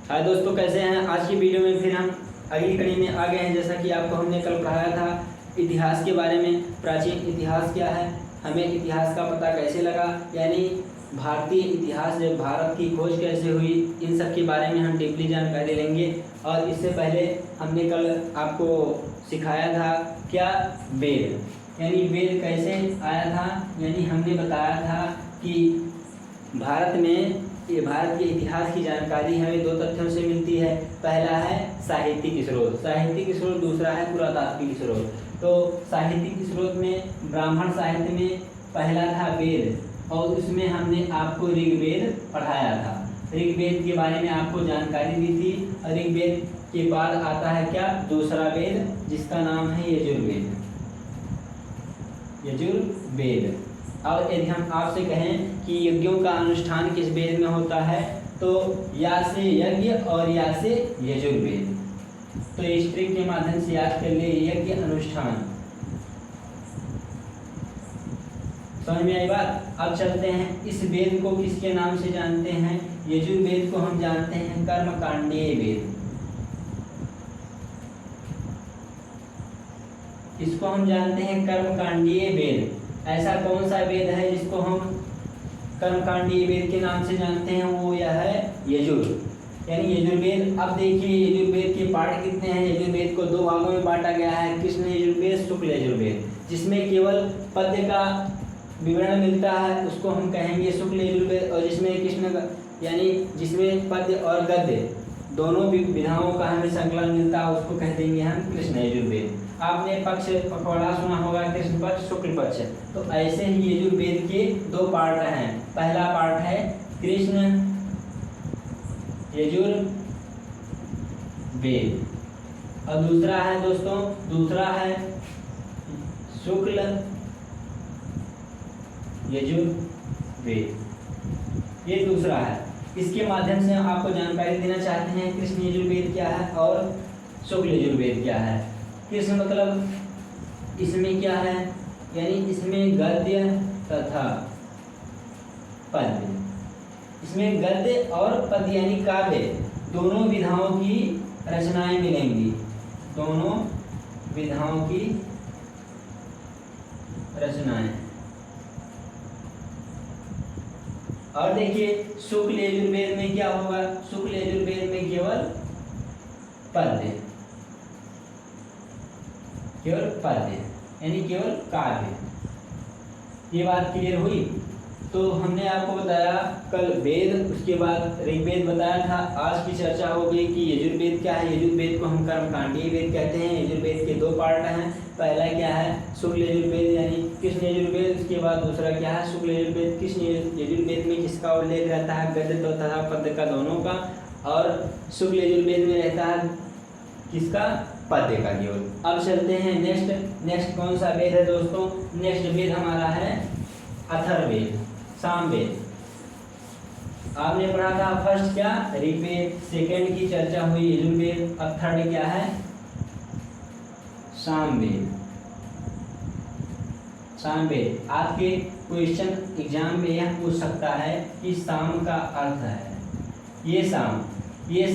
हाय दोस्तों, कैसे हैं। आज की वीडियो में फिर हम अगली कड़ी में आ गए हैं। जैसा कि आपको हमने कल पढ़ाया था इतिहास के बारे में। प्राचीन इतिहास क्या है, हमें इतिहास का पता कैसे लगा, यानी भारतीय इतिहास जब भारत की खोज कैसे हुई, इन सब के बारे में हम डीपली जानकारी लेंगे। और इससे पहले हमने कल आपको सिखाया था क्या, वेद, यानी वेद कैसे आया था। यानी हमने बताया था कि भारत के इतिहास की जानकारी हमें दो तथ्यों से मिलती है। पहला है साहित्यिक स्रोत, दूसरा है पुरातात्विक स्रोत। तो साहित्यिक स्रोत में ब्राह्मण साहित्य में पहला था वेद, और उसमें हमने आपको ऋग्वेद पढ़ाया था। ऋग्वेद के बारे में आपको जानकारी दी थी। और ऋग्वेद के बाद आता है क्या, दूसरा वेद, जिसका नाम है यजुर्वेद। और यदि हम आपसे कहें कि यज्ञों का अनुष्ठान किस वेद में होता है, तो या से यज्ञ और या से यजुर्वेद। तो इस ट्रिक के माध्यम से याद कर लिए, यज्ञ अनुष्ठान। समझ में आई बात। अब चलते हैं, इस वेद को किसके नाम से जानते हैं। यजुर्वेद को हम जानते हैं कर्मकांडीय वेद। इसको हम जानते हैं कर्मकांडीय वेद। ऐसा कौन सा वेद है जिसको हम कर्मकांडीय वेद के नाम से जानते हैं, वो यह है यानी यजुर्वेद। अब देखिए यजुर्वेद के पाठ कितने हैं। यजुर्वेद को दो भागों में बांटा गया है, कृष्ण यजुर्वेद, शुक्ल यजुर्वेद। जिसमें केवल पद्य का विवरण मिलता है उसको हम कहेंगे शुक्ल यजुर्वेद, और जिसमें कृष्ण का यानी जिसमें पद्य और गद्य दोनों विधाओं का हमें संकलन मिलता है उसको कह देंगे हम कृष्ण यजुर्वेद। आपने पक्ष पखवाड़ा सुना होगा, कृष्ण पक्ष, शुक्ल पक्ष। तो ऐसे ही यजुर्वेद के दो पार्ट हैं। पहला पार्ट है कृष्ण यजुर्वेद, और दूसरा है दोस्तों, दूसरा है शुक्ल यजुर्वेद। ये दूसरा है। इसके माध्यम से हम आपको जानकारी देना चाहते हैं कृष्ण यजुर्वेद क्या है और शुक्ल यजुर्वेद क्या है। कृष्ण मतलब इसमें क्या है, यानी इसमें गद्य तथा पद्य, इसमें गद्य और पद्य यानी काव्य दोनों विधाओं की रचनाएं मिलेंगी, दोनों विधाओं की रचनाएं। और देखिए शुक्ल यजुर्वेद में क्या होगा, शुक्ल यजुर्वेद में केवल पद्य, यानी केवल काव्य। ये बात क्लियर हुई। तो हमने आपको बताया कल वेद, उसके बाद ऋग्वेद बताया था। आज की चर्चा हो गई कि यजुर्वेद क्या है। यजुर्वेद को हम कर्मकांडीय वेद कहते हैं। यजुर्वेद के दो पार्ट हैं। पहला क्या है, शुक्ल यजुर्वेद यानी कृष्ण यजुर्वेद। उसके बाद दूसरा क्या है, शुक्ल यजुर्वेद। कृष्ण यजुर्वेद में किसका उल्लेख रहता है, गद्य तथा पद्य का, दोनों का। और शुक्ल यजुर्वेद में रहता है किसका, पद्य का केवल। अब चलते हैं नेक्स्ट कौन सा वेद है दोस्तों। नेक्स्ट वेद हमारा है अथर्ववेद, सामवेद। आपने पढ़ा था फर्स्ट क्या, ऋग्वेद, सेकंड की चर्चा हुई यजुर्वेद, अब थर्ड क्या है, सामवेद। आपके क्वेश्चन एग्जाम में यह पूछ सकता है कि साम का अर्थ है, ये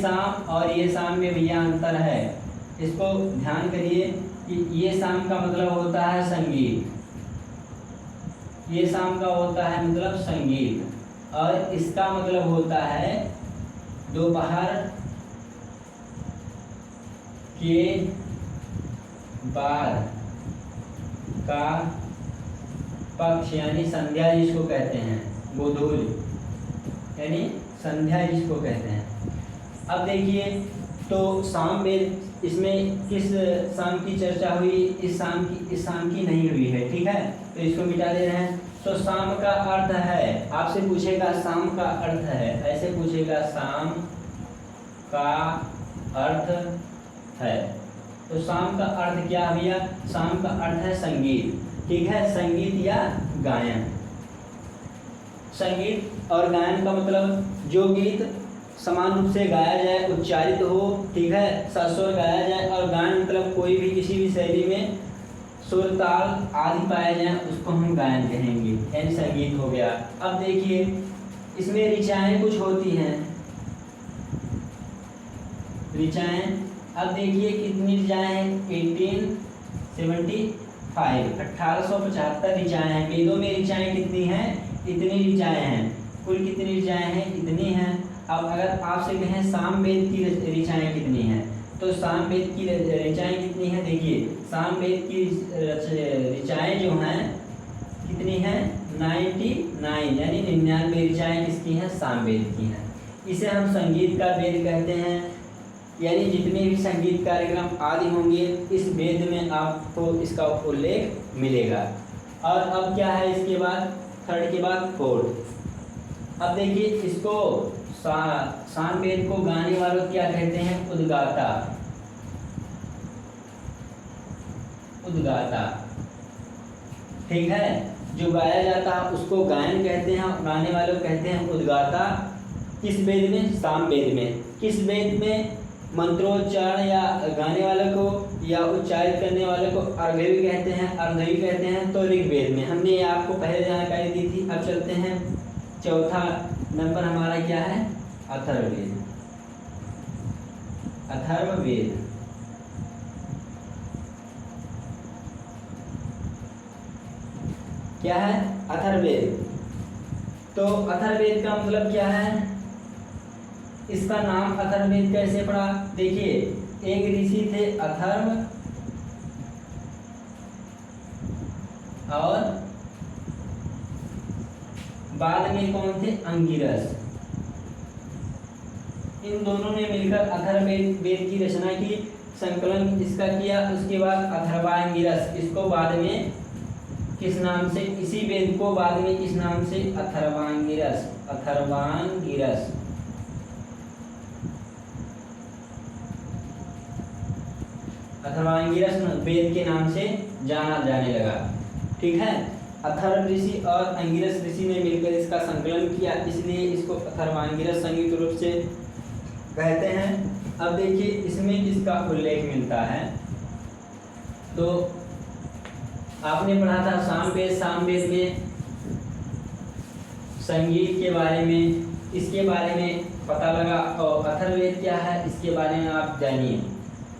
साम और ये साम में भैया अंतर है। इसको ध्यान करिए कि ये साम का मतलब होता है संगीत, ये साम का होता है मतलब संगीत, और इसका मतलब होता है दोपहर के बाद का पक्ष, यानी संध्या जिसको कहते हैं, गोधूल यानी संध्या जिसको कहते हैं। अब देखिए तो सामवेद, इसमें किस शाम की चर्चा हुई, इस शाम की नहीं हुई है, ठीक है। तो इसको मिटा दे रहे हैं। तो शाम का अर्थ है, आपसे पूछेगा शाम का अर्थ है, ऐसे पूछेगा शाम का अर्थ है। तो शाम का अर्थ क्या भैया, शाम का अर्थ है संगीत, ठीक है। संगीत या गायन। संगीत और गायन का मतलब जो गीत समान रूप से गाया जाए, उच्चारित हो, ठीक है, सस्वर गाया जाए। और गायन मतलब कोई भी किसी भी शैली में सुर, ताल आदि पाया जाए, उसको हम गायन कहेंगे, यानी संगीत हो गया। अब देखिए इसमें ऋचाएं कुछ होती हैं, ऋचाएँ। अब देखिए कितनी ऋचाएँ हैं, 1875 ऋचाएँ हैं। वेदों में ऋचाएँ कितनी हैं, इतनी ऋचाएँ हैं। कुल कितनी ऋचाएँ हैं, इतनी हैं। अब अगर आपसे कहें सामवेद की ऋचाएँ कितनी हैं, तो सामवेद की ऋचाएँ कितनी हैं, देखिए सामवेद की ऋचाएँ जो हैं कितनी हैं, 99, यानी 99 ऋचाएँ किसकी हैं, सामवेद की हैं। इसे हम संगीत का वेद कहते हैं, यानी जितने भी संगीत कार्यक्रम आदि होंगे इस वेद में आपको इसका उल्लेख मिलेगा। और अब क्या है इसके बाद, थर्ड के बाद फोर्थ। अब देखिए इसको सामवेद को गाने वालों क्या कहते हैं, उद्गाता। उद्गाता, ठीक है, जो गाया जाता है उसको गायन कहते हैं, गाने वालों कहते हैं उद्गाता। किस वेद में, सामवेद में। किस वेद में, मंत्रोच्चारण या गाने वाले को या उच्चारित करने वाले को अर्घवी कहते हैं, अर्धवी कहते हैं, तो ऋग्वेद में। हमने आपको पहले जानकारी दी थी। अब चलते हैं, चौथा नंबर हमारा क्या है, अथर्ववेद। अथर्ववेद, क्या है, अथर्ववेद। तो अथर्ववेद का मतलब क्या है, इसका नाम अथर्ववेद कैसे पड़ा, देखिए एक ऋषि थे अथर्व और बाद में कौन थे, अंगिरस। इन दोनों ने मिलकर अथर्ववेद की रचना की, संकलन इसका किया। उसके बाद अथर्वांगिरस, इसको बाद में किस नाम से, इसी वेद को बाद में किस नाम से, अथर्वांगिरस। अथर्वांगिरस, अथर्वांगिरस वेद के नाम से जाना जाने लगा, ठीक है। अथर्व ऋषि और अंगिरस ऋषि ने मिलकर इसका संकलन किया, इसलिए इसको अथर्वांगिरस संयुक्त रूप से कहते हैं। अब देखिए इसमें किसका उल्लेख मिलता है, तो आपने पढ़ा था सामवेद। सामवेद में संगीत के बारे में, इसके बारे में पता लगा। और अथर्ववेद क्या है, इसके बारे में आप जानिए।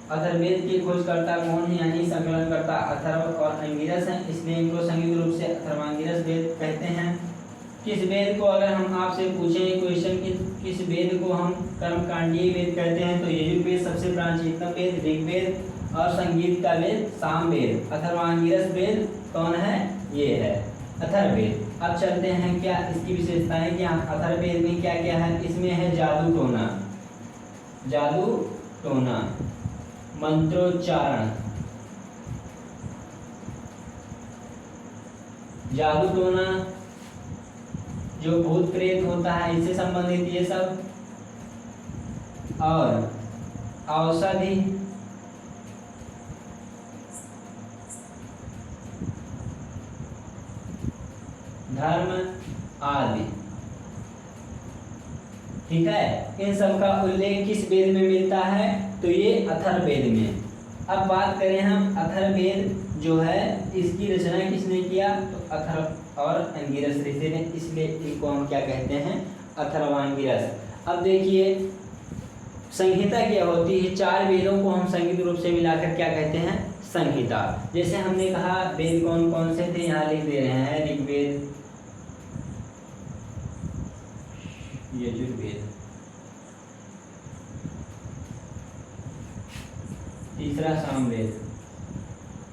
अथर्ववेद के खोजकर्ता कौन है, यानी संकलनकर्ता अथर्व और अंगिरस हैं, इसलिए इनको संयुक्त रूप से अथर्वांगिरस वेद कहते हैं। किस वेद को अगर हम आपसे पूछें क्वेश्चन कि किस वेद को हम कर्मकांडीय वेद कहते हैं, तो यजुर्वेद सबसे प्राचीनतम वेद, ऋग्वेद, और संगीत का वेद सामवेद। अथर्वांगिरस वेद कौन है, ये है अथर्ववेद। अब चलते हैं क्या इसकी विशेषताएं, क्या अथर्ववेद में क्या क्या है। इसमें है जादू टोना, जादू टोना, मंत्रोच्चारण, जादू टोना, जो भूत प्रेत होता है इससे संबंधित ये सब, और औषधि, धर्म आदि, ठीक है। इन सब का उल्लेख किस वेद में मिलता है, तो ये अथर्ववेद में। अब बात करें हम अथर्ववेद जो है इसकी रचना किसने किया, तो अथर्व और अंगिरस ऋषि ने, इसलिए इनको हम क्या कहते हैं, अथर्वांगिरस। अब देखिए संहिता क्या होती है, चार वेदों को हम संयुक्त रूप से मिलाकर क्या कहते हैं, संहिता। जैसे हमने कहा वेद कौन कौन से थे, यहाँ लिख दे रहे हैं, ऋग्वेद, यजुर्वेद, तीसरा सामवेद,